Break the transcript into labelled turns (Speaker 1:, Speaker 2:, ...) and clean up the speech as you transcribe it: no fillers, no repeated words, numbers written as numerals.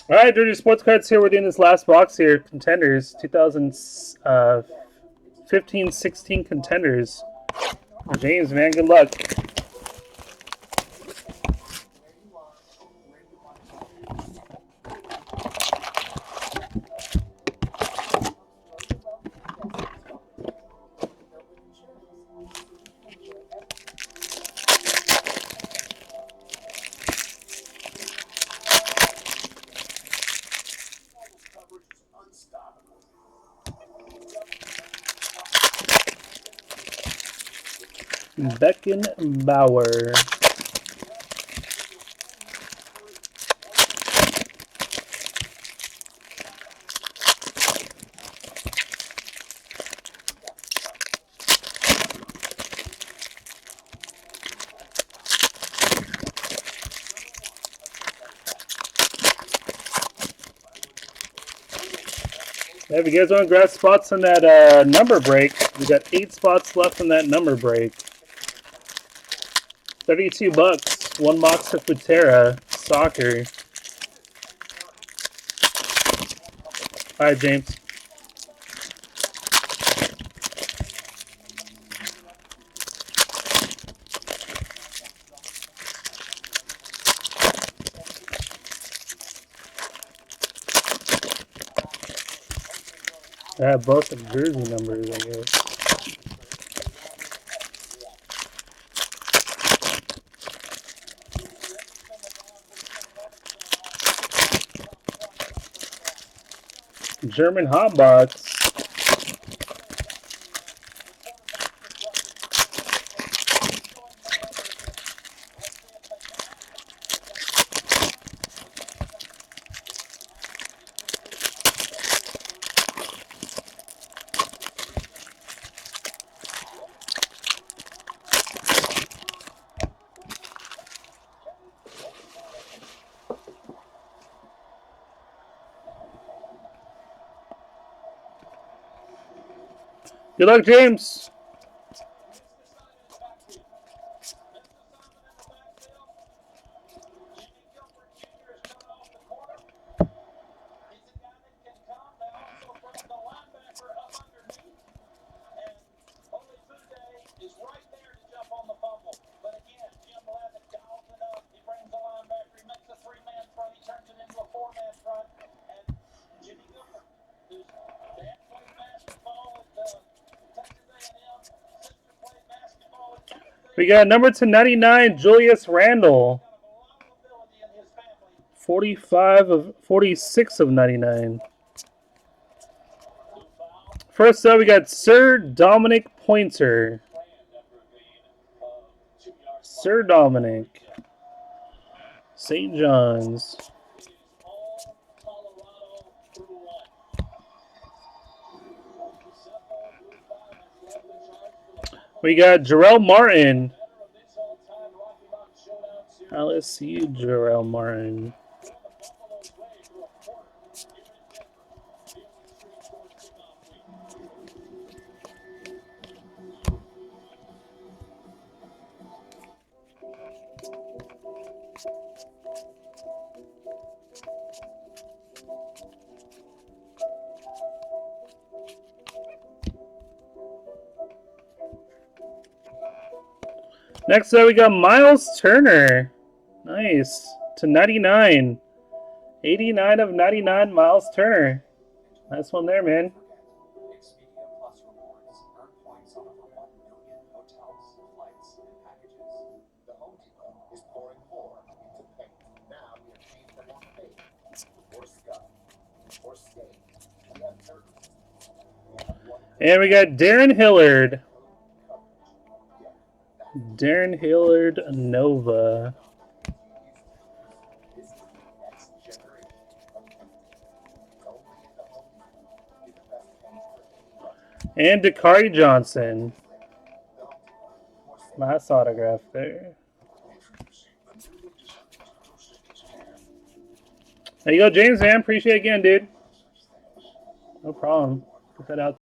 Speaker 1: All right, Dirty Sports Cards here. We're doing this last box here. Contenders, 2015-16 Contenders. James, man, good luck. Beckenbauer. If you guys want to grab spots on that number break, we got 8 spots left in that number break. $32. 1 box of Futera Soccer. All right, James. I have both the jersey numbers, I guess. German Hot Box. Good luck, James. We got number /99, Julius Randle. 46 of 99. First up, we got Sir Dominic Pointer. Sir Dominic. St. John's. We got Jarrell Martin. LSU Jarrell Martin. Next up, we got Miles Turner. Nice. /99. 89 of 99, Miles Turner. Nice one there, man. And we got Darren Hillard. Darren Hillard Nova. And Dakari Johnson. Last autograph there. There you go, James, man. Appreciate it again, dude. No problem. Put that out.